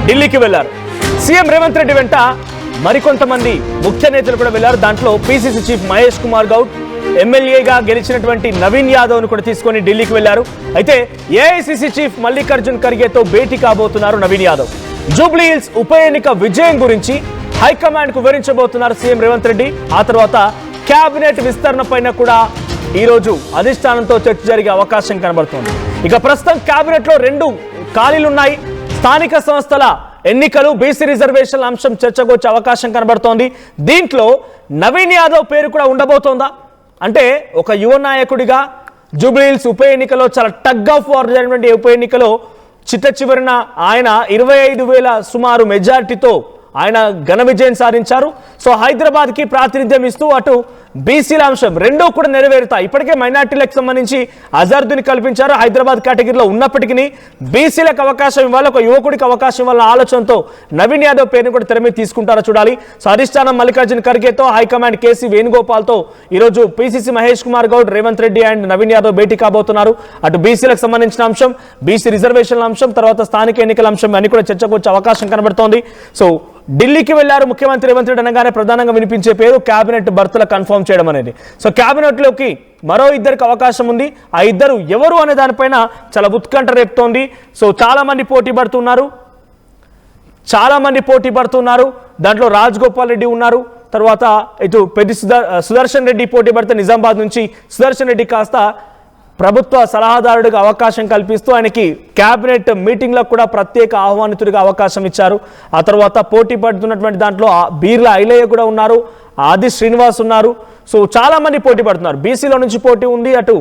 ఢిల్లీకి వెళ్లారు. సీఎం రేవంత్ రెడ్డి వెంట మరికొంతమంది ముఖ్య నేతలు కూడా వెళ్లారు. దాంట్లో పిసిసి చీఫ్ మహేష్ కుమార్ గౌడ్, ఎమ్మెల్యేగా గెలిచినటువంటి నవీన్ యాదవ్ను కూడా తీసుకొని ఢిల్లీకి వెళ్లారు. అయితే ఏఐసిసి చీఫ్ మల్లికార్జున్ ఖర్గేతో భేటీ కాబోతున్నారు నవీన్ యాదవ్. జూబ్లీ హిల్స్ ఉప ఎన్నిక విజయం గురించి హైకమాండ్ కు వివరించబోతున్నారు సీఎం రేవంత్ రెడ్డి. ఆ తర్వాత కేబినెట్ విస్తరణ పైన కూడా ఈ రోజు అధిష్టానంతో చర్చ జరిగే అవకాశం కనబడుతోంది. ఇక ప్రస్తుతం కేబినెట్ లో 2 ఖాళీలున్నాయి. స్థానిక సంస్థల ఎన్నికలు, బీసీ రిజర్వేషన్ల అంశం చర్చకు వచ్చే అవకాశం కనబడుతోంది. దీంట్లో నవీన్ యాదవ్ పేరు కూడా ఉండబోతోందా అంటే, ఒక యువ నాయకుడిగా జూబ్లీ హిల్స్ ఉప ఎన్నికలో చాలా టగ్ ఆఫ్ వార్ జరిగినటువంటి ఉప ఎన్నికలో చిట్ట చివరిన ఆయన 25,000 సుమారు మెజారిటీతో ఆయన ఘన విజయం సాధించారు. సో హైదరాబాద్కి ప్రాతినిధ్యం ఇస్తూ అటు బీసీల అంశం రెండూ కూడా నెరవేరుతాయి. ఇప్పటికే మైనార్టీలకు సంబంధించి అజారుద్దీన్ కల్పించారు. హైదరాబాద్ కేటగిరీలో ఉన్నప్పటికీ బీసీలకు అవకాశం ఇవ్వాలి, ఒక యువకుడికి అవకాశం ఇవ్వాలన్న ఆలోచనతో నవీన్ యాదవ్ పేరుని కూడా తెర మీద తీసుకుంటారో చూడాలి. సో అధిష్టానం మల్లికార్జున్ ఖర్గేతో, హైకమాండ్ కేసీ వేణుగోపాల్తో ఈరోజు పిసిసి మహేష్ కుమార్ గౌడ్, రేవంత్ రెడ్డి అండ్ నవీన్ యాదవ్ భేటీ కాబోతున్నారు. అటు బీసీలకు సంబంధించిన అంశం, బీసీ రిజర్వేషన్ల అంశం, తర్వాత స్థానిక ఎన్నికల అంశం అన్ని కూడా చర్చకు వచ్చే అవకాశం కనబడుతోంది. సో ఢిల్లీకి వెళ్లారు ముఖ్యమంత్రి రేవంత్ రెడ్డి అనగానే ప్రధానంగా వినిపించే పేరు కేబినెట్ బర్తుల కన్ఫర్మ్ చేయడం అనేది. సో కేబినెట్ లోకి మరో 2 అవకాశం ఉంది. ఆ 2 ఎవరు అనే దానిపైన చాలా ఉత్కంఠ రేపుతోంది. సో చాలా మంది పోటీ పడుతున్నారు. దాంట్లో రాజగోపాల్ రెడ్డి ఉన్నారు. తర్వాత ఇటు పెద్ది సుదర్శన్ రెడ్డి పోటీ పడితే నిజామాబాద్ నుంచి సుదర్శన్ రెడ్డి కాస్త ప్రభుత్వ సలహాదారుడిగా అవకాశం కల్పిస్తూ ఆయనకి కేబినెట్ మీటింగ్లో కూడా ప్రత్యేక ఆహ్వానితుడిగా అవకాశం ఇచ్చారు. ఆ తర్వాత పోటీ పడుతున్నటువంటి దాంట్లో బీర్ల ఐలయ్య కూడా ఉన్నారు, ఆది శ్రీనివాస్ ఉన్నారు. సో చాలా మంది పోటీ పడుతున్నారు. బీసీలో నుంచి పోటీ ఉంది. అటు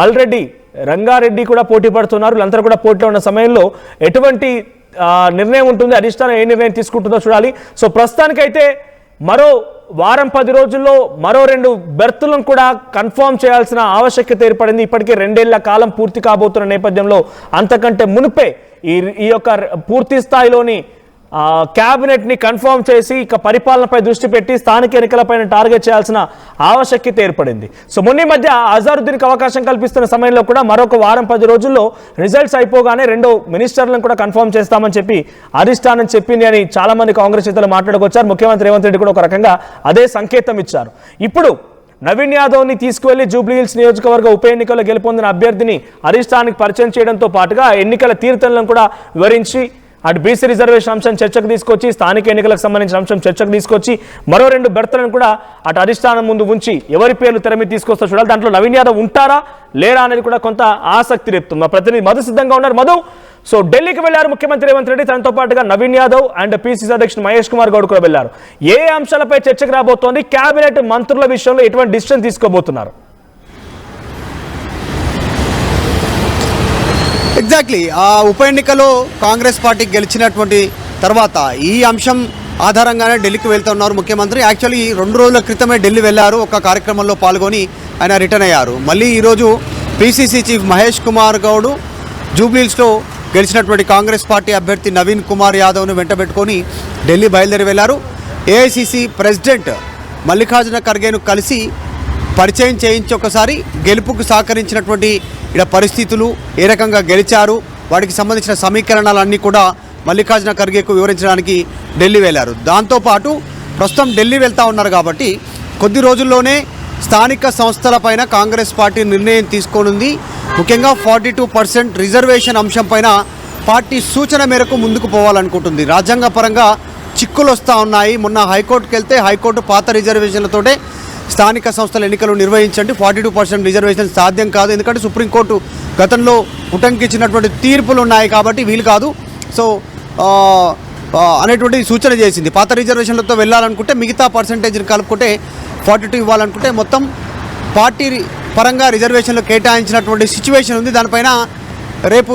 మల్రెడ్డి, రంగారెడ్డి కూడా పోటీ పడుతున్నారు. వీళ్ళందరూ కూడా పోటీలో ఉన్న సమయంలో ఎటువంటి నిర్ణయం ఉంటుంది, అధిష్టానం ఏ నిర్ణయం తీసుకుంటుందో చూడాలి. సో ప్రస్తుతానికైతే మరో వారం 10 రోజుల్లో మరో 2 బెర్తులను కూడా కన్ఫర్మ్ చేయాల్సిన ఆవశ్యకత ఏర్పడింది. ఇప్పటికే 2 ఏళ్ల కాలం పూర్తి కాబోతున్న నేపథ్యంలో అంతకంటే మునిపే ఈ యొక్క పూర్తి స్థాయిలోని కేబినెట్ ని కన్ఫర్మ్ చేసి ఇక పరిపాలనపై దృష్టి పెట్టి స్థానిక ఎన్నికలపైన టార్గెట్ చేయాల్సిన ఆవశ్యకత ఏర్పడింది. సో మొన్న మధ్య అజారుద్దీన్కి అవకాశం కల్పిస్తున్న సమయంలో కూడా మరొక వారం 10 రోజుల్లో రిజల్ట్స్ అయిపోగానే 2 మినిస్టర్లను కూడా కన్ఫర్మ్ చేస్తామని చెప్పి అధిష్టానం చెప్పింది అని చాలా మంది కాంగ్రెస్ నేతలు మాట్లాడుకొచ్చారు. ముఖ్యమంత్రి రేవంత్ రెడ్డి కూడా ఒక రకంగా అదే సంకేతం ఇచ్చారు. ఇప్పుడు నవీన్ యాదవ్ని తీసుకువెళ్లి జూబ్లీ హిల్స్ నియోజకవర్గ ఉప ఎన్నికల్లో గెలుపొందిన అభ్యర్థిని అధిష్టానానికి పరిచయం చేయడంతో పాటుగా ఎన్నికల తీరుతెన్నులను కూడా వివరించి అటు బీసీ రిజర్వేషన్ అంశం చర్చకు తీసుకొచ్చి, స్థానిక ఎన్నికలకు సంబంధించిన అంశం చర్చకు తీసుకొచ్చి మరో 2 బెర్తలను కూడా అటు అధిష్టానం ముందు ఉంచి ఎవరి పేర్లు తెర మీద తీసుకొస్తా చూడాలి. దాంట్లో నవీన్ యాదవ్ ఉంటారా లేరా అనేది కూడా కొంత ఆసక్తి రేపుతుంది. మా ప్రతినిధి మధు సిద్ధంగా ఉన్నారు. మధు, సో ఢిల్లీకి వెళ్లారు ముఖ్యమంత్రి రేవంత్ రెడ్డి, తనతో పాటుగా నవీన్ యాదవ్ అండ్ పిసిసి అధ్యక్షుడు మహేష్ కుమార్ గౌడ్ కూడా వెళ్లారు. ఏ అంశాలపై చర్చకు రాబోతోంది? కేబినెట్ మంత్రుల విషయంలో ఎటువంటి డిసిషన్ తీసుకోబోతున్నారు? ఎగ్జాక్ట్లీ ఆ ఉప ఎన్నికలో కాంగ్రెస్ పార్టీ గెలిచినటువంటి తర్వాత ఈ అంశం ఆధారంగానే ఢిల్లీకి వెళ్తున్నారు ముఖ్యమంత్రి. యాక్చువల్లీ 2 రోజుల క్రితమే ఢిల్లీ వెళ్ళారు, ఒక కార్యక్రమంలో పాల్గొని ఆయన రిటర్న్ అయ్యారు. మళ్ళీ ఈరోజు పిసిసి చీఫ్ మహేష్ కుమార్ గౌడ్ జూబ్లీహిల్స్లో గెలిచినటువంటి కాంగ్రెస్ పార్టీ అభ్యర్థి నవీన్ కుమార్ యాదవ్ను వెంటబెట్టుకొని ఢిల్లీ బయలుదేరి వెళ్లారు. ఏఐసిసి ప్రెసిడెంట్ మల్లికార్జున ఖర్గేను కలిసి పరిచయం చేయించి ఒకసారి గెలుపుకు సహకరించినటువంటి ఇక్కడ పరిస్థితులు, ఏ రకంగా గెలిచారు, వాటికి సంబంధించిన సమీకరణాలన్నీ కూడా మల్లికార్జున ఖర్గేకు వివరించడానికి ఢిల్లీ వెళ్ళారు. దాంతోపాటు ప్రస్తుతం ఢిల్లీ వెళ్తూ ఉన్నారు కాబట్టి కొద్ది రోజుల్లోనే స్థానిక సంస్థలపైన కాంగ్రెస్ పార్టీ నిర్ణయం తీసుకోనుంది. ముఖ్యంగా 42% రిజర్వేషన్ అంశంపైన పార్టీ సూచన మేరకు ముందుకు పోవాలనుకుంటుంది. రాజ్యాంగ పరంగా చిక్కులు వస్తూ ఉన్నాయి. మొన్న హైకోర్టుకు వెళ్తే హైకోర్టు పాత రిజర్వేషన్లతోటే స్థానిక సంస్థల ఎన్నికలు నిర్వహించండి, 42% రిజర్వేషన్ సాధ్యం కాదు, ఎందుకంటే సుప్రీంకోర్టు గతంలో ఉటంకించినటువంటి తీర్పులు ఉన్నాయి కాబట్టి వీలు కాదు సో అనేటువంటి సూచన చేసింది. పాత రిజర్వేషన్లతో వెళ్ళాలనుకుంటే మిగతా పర్సంటేజ్ని కలుపుకుంటే 42 ఇవ్వాలనుకుంటే మొత్తం పార్టీ పరంగా రిజర్వేషన్లు కేటాయించినటువంటి సిచ్యువేషన్ ఉంది. దానిపైన రేపు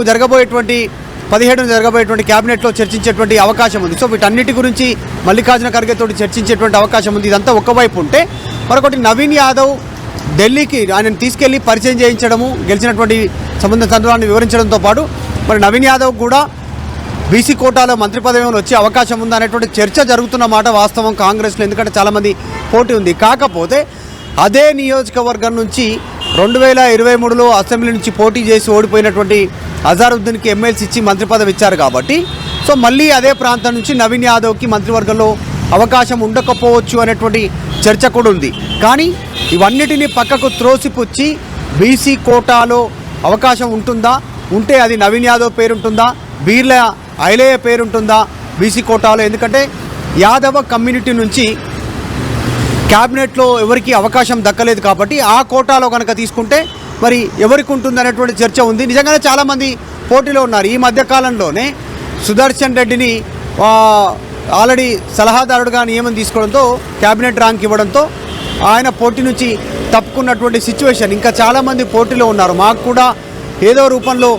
17 జరగబోయేటువంటి క్యాబినెట్లో చర్చించేటువంటి అవకాశం ఉంది. సో వీటన్నిటి గురించి మల్లికార్జున ఖర్గేతో చర్చించేటువంటి అవకాశం ఉంది. ఇదంతా ఒకవైపు ఉంటే మరొకటి నవీన్ యాదవ్ ఢిల్లీకి ఆయనను తీసుకెళ్లి పరిచయం చేయించడము, గెలిచినటువంటి సంబంధ సందర్భాన్ని వివరించడంతో పాటు మరి నవీన్ యాదవ్ కూడా బీసీ కోటాలో మంత్రి పదవిలో వచ్చే అవకాశం ఉందా అనేటువంటి చర్చ జరుగుతున్న మాట వాస్తవం కాంగ్రెస్లో, ఎందుకంటే చాలామంది పోటీ ఉంది. కాకపోతే అదే నియోజకవర్గం నుంచి 2023లో అసెంబ్లీ నుంచి పోటీ చేసి ఓడిపోయినటువంటి అజారుద్దీన్కి ఎమ్మెల్సీ ఇచ్చి మంత్రి పదవి ఇచ్చారు కాబట్టి సో మళ్ళీ అదే ప్రాంతం నుంచి నవీన్ యాదవ్కి మంత్రివర్గంలో అవకాశం ఉండకపోవచ్చు అనేటువంటి చర్చ కూడా ఉంది. కానీ ఇవన్నిటినీ పక్కకు త్రోసిపుచ్చి బీసీ కోటాలో అవకాశం ఉంటుందా, ఉంటే అది నవీన్ యాదవ్ పేరుంటుందా, బీర్ల ఐలయ్య పేరుంటుందా బీసీ కోటాలో? ఎందుకంటే యాదవ కమ్యూనిటీ నుంచి క్యాబినెట్లో ఎవరికి అవకాశం దక్కలేదు కాబట్టి ఆ కోటాలో కనుక తీసుకుంటే మరి ఎవరికి ఉంటుంది అనేటువంటి చర్చ ఉంది. నిజంగానే చాలామంది పోటీలో ఉన్నారు. ఈ మధ్యకాలంలోనే సుదర్శన్ రెడ్డిని ఆల్రెడీ సలహాదారుడుగా నియమం తీసుకోవడంతో క్యాబినెట్ ర్యాంక్ ఇవ్వడంతో ఆయన పోటీ నుంచి తప్పుకున్నటువంటి సిచ్యువేషన్. ఇంకా చాలామంది పోటీలో ఉన్నారు. మాకు కూడా ఏదో రూపంలో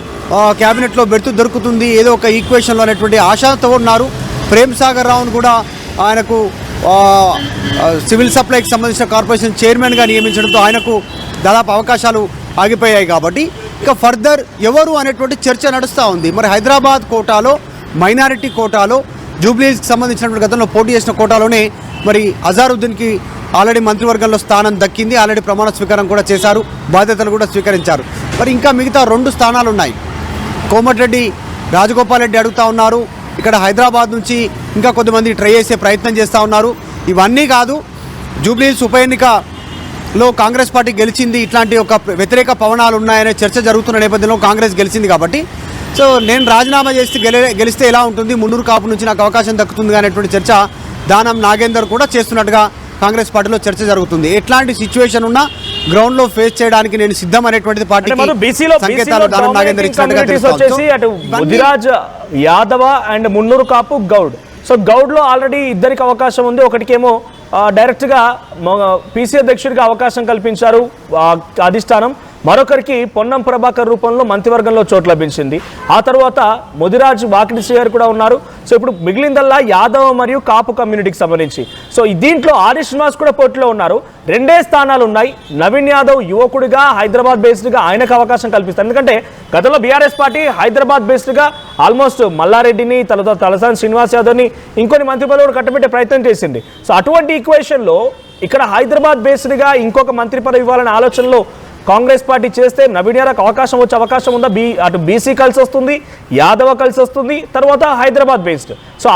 క్యాబినెట్లో బెర్తు దొరుకుతుంది, ఏదో ఒక ఈక్వేషన్లో అనేటువంటి ఆశతో ఉన్నారు. ప్రేమ్ సాగర్ రావును కూడా ఆయనకు సివిల్ సప్లైకి సంబంధించిన కార్పొరేషన్ చైర్మన్గా నియమించడంతో ఆయనకు దాదాపు అవకాశాలు ఆగిపోయాయి. కాబట్టి ఇక ఫర్దర్ ఎవరు అనేటువంటి చర్చ నడుస్తూ ఉంది. మరి హైదరాబాద్ కోటాలో, మైనారిటీ కోటాలో, జూబ్లీస్కి సంబంధించినటువంటి గతంలో పోటీ చేసిన కోటాలోనే మరి అజారుద్దీన్కి ఆల్రెడీ మంత్రివర్గంలో స్థానం దక్కింది. ఆల్రెడీ ప్రమాణ స్వీకారం కూడా చేశారు, బాధ్యతలు కూడా స్వీకరించారు. మరి ఇంకా మిగతా 2 స్థానాలు ఉన్నాయి. కోమటిరెడ్డి రాజగోపాల్ రెడ్డి అడుగుతూ ఉన్నారు. ఇక్కడ హైదరాబాద్ నుంచి ఇంకా కొద్దిమంది ట్రై చేసే ప్రయత్నం చేస్తూ ఉన్నారు. ఇవన్నీ కాదు, జూబ్లీహిల్స్ ఉప ఎన్నికలో కాంగ్రెస్ పార్టీ గెలిచింది, ఇట్లాంటి ఒక వ్యతిరేక పవనాలు ఉన్నాయనే చర్చ జరుగుతున్న నేపథ్యంలో కాంగ్రెస్ గెలిచింది కాబట్టి సో నేను రాజీనామా చేస్తే గెలిస్తే ఎలా ఉంటుంది, మున్నూరు కాపు నుంచి నాకు అవకాశం దక్కుతుంది అనేటువంటి చర్చ దానం నాగేందర్ కూడా చేస్తున్నట్టుగా కాంగ్రెస్ పార్టీలో చర్చ జరుగుతుంది. ఎట్లాంటి సిచ్యువేషన్ ఉన్నా గ్రౌండ్లో ఫేస్ చేయడానికి నేను సిద్ధం అనేటువంటిది పార్టీకి సంకేతాలు దానం నాగేందర్ ఇచ్చినట్టుగా వచ్చేసి అటు ముదిరాజ్ యాదవ అండ్ మున్నూరు కాపు గౌడ్. సో గౌడ్లో ఆల్రెడీ ఇద్దరికి అవకాశం ఉంది. ఒకటికేమో డైరెక్ట్గా పీసీ అధ్యక్షుడిగా అవకాశం కల్పించారు అధిష్టానం, మరొకరికి పొన్నం ప్రభాకర్ రూపంలో మంత్రివర్గంలో చోటు లభించింది. ఆ తర్వాత ముదిరాజ్ వాకిటి శ్రీహరి కూడా ఉన్నారు. సో ఇప్పుడు మిగిలిందల్లా యాదవ మరియు కాపు కమ్యూనిటీకి సంబంధించి. సో దీంట్లో ఆది శ్రీనివాస్ కూడా పోటీలో ఉన్నారు. 2 స్థానాలు ఉన్నాయి. నవీన్ యాదవ్ యువకుడిగా హైదరాబాద్ బేస్డ్గా ఆయనకు అవకాశం కల్పిస్తారు. ఎందుకంటే గతంలో బీఆర్ఎస్ పార్టీ హైదరాబాద్ బేస్డ్గా ఆల్మోస్ట్ మల్లారెడ్డిని, తర్వాత తలసాని శ్రీనివాస్ యాదవ్ని ఇంకొన్ని మంత్రి పదవులు కట్టబెట్టే ప్రయత్నం చేసింది. సో అటువంటి ఈక్వేషన్లో ఇక్కడ హైదరాబాద్ బేస్డ్గా ఇంకొక మంత్రి పదవి ఇవ్వాలనే ఆలోచనలో కాంగ్రెస్ పార్టీ చేస్తే నవీన్ యాదవ్కి అవకాశం వచ్చే అవకాశం ఉందా? అటు బీసీ కలిసి వస్తుంది, యాదవ కలిసి వస్తుంది, తర్వాత హైదరాబాద్ బేస్డ్. సో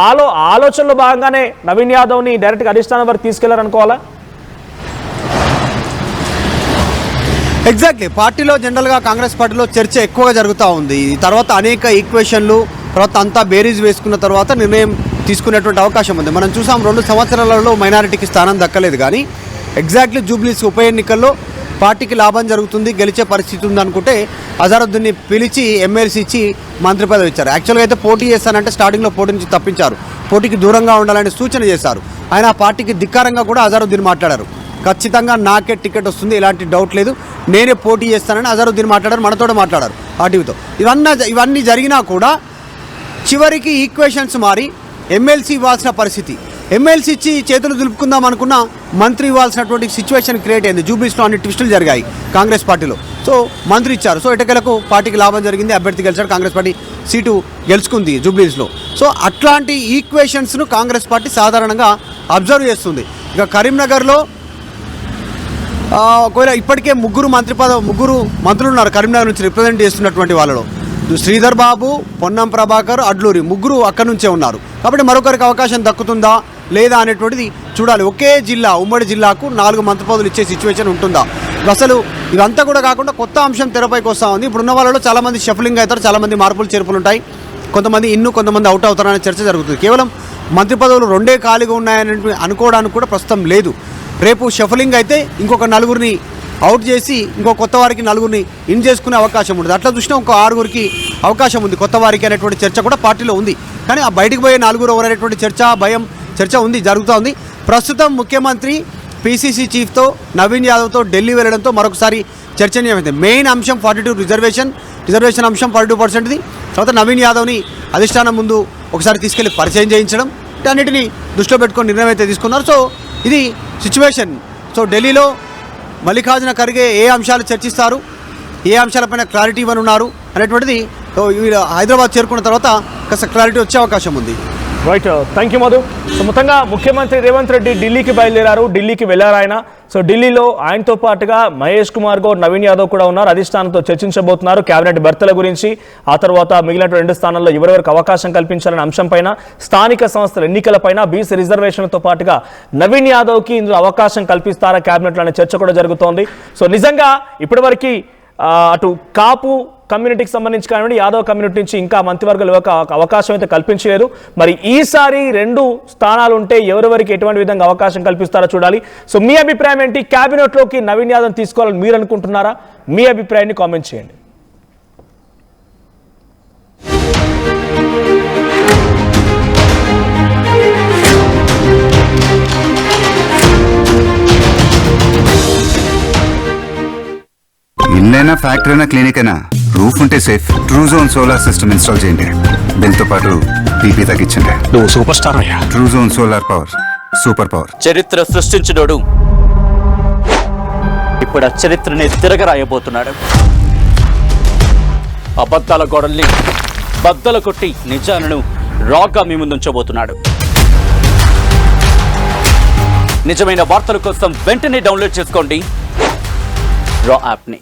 ఆలోచనలో భాగంగానే నవీన్ యాదవ్ని డైరెక్ట్గా అధిష్టానం వరకు తీసుకెళ్లారనుకోవాలా? ఎగ్జాక్ట్లీ. పార్టీలో జనరల్గా కాంగ్రెస్ పార్టీలో చర్చ ఎక్కువగా జరుగుతూ ఉంది. తర్వాత అనేక ఈక్వేషన్లు తర్వాత అంతా బేరీజ్ వేసుకున్న తర్వాత నిర్ణయం తీసుకునేటువంటి అవకాశం ఉంది. మనం చూసాం 2 సంవత్సరాలలో మైనారిటీకి స్థానం దక్కలేదు. కానీ ఎగ్జాక్ట్లీ జూబ్లీస్ ఉప ఎన్నికల్లో పార్టీకి లాభం జరుగుతుంది, గెలిచే పరిస్థితి ఉందనుకుంటే అజారుద్దీన్ని పిలిచి ఎమ్మెల్సీ ఇచ్చి మంత్రి పదవి ఇచ్చారు. యాక్చువల్గా అయితే పోటీ చేస్తానంటే స్టార్టింగ్లో పోటీ నుంచి తప్పించారు, పోటీకి దూరంగా ఉండాలని సూచన చేశారు. ఆయన ఆ పార్టీకి ధిక్కారంగా కూడా అజారుద్దీన్ మాట్లాడారు. ఖచ్చితంగా నాకే టికెట్ వస్తుంది, ఎలాంటి డౌట్ లేదు, నేనే పోటీ చేస్తానని అజారుద్దీన్ మాట్లాడారు, మనతో మాట్లాడారు ఆర్టీవీతో. ఇవన్నీ జరిగినా కూడా చివరికి ఈక్వేషన్స్ మారి ఎమ్మెల్సీ ఇవ్వాల్సిన పరిస్థితి, ఎమ్మెల్సీ ఇచ్చి చేతులు దులుపుకుందాం అనుకున్న మంత్రి ఇవ్వాల్సినటువంటి సిచ్యువేషన్ క్రియేట్ అయింది. జూబ్లీస్లో అన్ని ట్విస్టులు జరిగాయి కాంగ్రెస్ పార్టీలో. సో మంత్రి ఇచ్చారు. సో ఎటకెలకు పార్టీకి లాభం జరిగింది, అభ్యర్థి గెలిచాడు, కాంగ్రెస్ పార్టీ సీటు గెలుచుకుంది జూబ్లీస్లో. సో అట్లాంటి ఈక్వేషన్స్ను కాంగ్రెస్ పార్టీ సాధారణంగా అబ్జర్వ్ చేస్తుంది. ఇక కరీంనగర్లో ఒకవేళ ఇప్పటికే ముగ్గురు మంత్రులు ఉన్నారు కరీంనగర్ నుంచి రిప్రజెంట్ చేస్తున్నటువంటి వాళ్ళలో. శ్రీధర్ బాబు, పొన్నం ప్రభాకర్, అడ్లూరి ముగ్గురు అక్కడి నుంచే ఉన్నారు. కాబట్టి మరొకరికి అవకాశం దక్కుతుందా లేదా అనేటువంటిది చూడాలి. ఒకే జిల్లా, ఉమ్మడి జిల్లాకు 4 మంత్రి పదవులు ఇచ్చే సిచ్యువేషన్ ఉంటుందా? అసలు ఇదంతా కూడా కాకుండా కొత్త అంశం తెరపైకి వస్తూ ఉంది. ఇప్పుడున్న వాళ్ళలో చాలామంది షఫలింగ్ అవుతారు, చాలామంది మార్పులు చేర్పులు ఉంటాయి, కొంతమంది కొంతమంది అవుట్ అవుతారనే చర్చ జరుగుతుంది. కేవలం మంత్రి పదవులు 2 ఖాళీగా ఉన్నాయని అనుకోవడానికి కూడా ప్రస్తుతం లేదు. రేపు షఫలింగ్ అయితే ఇంకొక 4 అవుట్ చేసి ఇంకో కొత్త వారికి 4 ఇన్ చేసుకునే అవకాశం ఉంటుంది. అట్లా చూసినా ఇంకో 6 అవకాశం ఉంది కొత్త వారికి అనేటువంటి చర్చ కూడా పార్టీలో ఉంది. కానీ ఆ బయటకు పోయే 4 ఎవరు అనేటువంటి చర్చ ఉంది, జరుగుతూ ఉంది. ప్రస్తుతం ముఖ్యమంత్రి పీసీసీ చీఫ్తో నవీన్ యాదవ్తో ఢిల్లీ వెళ్ళడంతో మరొకసారి చర్చనీయమైంది. మెయిన్ అంశం 42 రిజర్వేషన్ అంశం 42%. తర్వాత నవీన్ యాదవ్ని అధిష్టానం ముందు ఒకసారి తీసుకెళ్లి పరిచయం చేయించడం, అన్నిటిని దృష్టిలో పెట్టుకొని నిర్ణయం అయితే తీసుకున్నారు. సో ఇది సిచ్యువేషన్. సో ఢిల్లీలో మల్లికార్జున ఖర్గే ఏ అంశాలు చర్చిస్తారు, ఏ అంశాలపైన క్లారిటీ ఇవ్వనున్నారు అనేటువంటిది హైదరాబాద్ చేరుకున్న తర్వాత కాస్త క్లారిటీ వచ్చే అవకాశం ఉంది. Right, thank you Madhu. So మొత్తంగా ముఖ్యమంత్రి రేవంత్ రెడ్డి ఢిల్లీకి బయలుదేరారు, ఢిల్లీకి వెళ్ళారు ఆయన. సో ఢిల్లీలో ఆయనతో పాటుగా మహేష్ కుమార్ గౌడ్, నవీన్ యాదవ్ కూడా ఉన్నారు. అధిష్టానంతో చర్చించబోతున్నారు కేబినెట్ భర్తల గురించి, ఆ తర్వాత మిగిలిన 2 స్థానాల్లో ఎవరెవరికి అవకాశం కల్పించాలనే అంశంపైన, స్థానిక సంస్థల ఎన్నికలపైన, బీసీ రిజర్వేషన్లతో పాటుగా నవీన్ యాదవ్కి ఇందులో అవకాశం కల్పిస్తారా కేబినెట్లో అనే చర్చ కూడా జరుగుతోంది. సో నిజంగా ఇప్పటివరకు అటు కాపు కమ్యూనిటీకి సంబంధించి కానివ్వండి, యాదవ్ కమ్యూనిటీ నుంచి ఇంకా మంత్రివర్గాలు అవకాశం అయితే కల్పించలేదు. మరి ఈసారి 2 స్థానాలు ఉంటే ఎవరెవరికి ఎటువంటి విధంగా అవకాశం కల్పిస్తారో చూడాలి. సో మీ అభిప్రాయం ఏంటి? క్యాబినెట్లోకి నవీన్ యాదవ్ తీసుకోవాలని మీరు అనుకుంటున్నారా? మీ అభిప్రాయాన్ని కామెంట్ చేయండి. ఇల్లైనా ఫ్యాక్టరీ అయినా క్లినిక్ అయినా రూఫ్ ఉంటే safe. Truzon solar system install చేయండి. బిల్తో పాటు బీపీ తగ్గించండి. నువ్వు సూపర్ స్టార్ అయ్యా. Truzon solar power, super power. చరిత్ర సృష్టించినోడు ఇప్పుడు ఆ చరిత్రని తిరగరాయబోతున్నాడు. అబద్ధాల గోడల్ని బద్దలు కొట్టి నిజాలను రాగా మీ ముందుంచబోతున్నాడు. నిజమైన వార్తల కోసం వెంటనే డౌన్లోడ్ చేసుకోండి రా యాప్ని.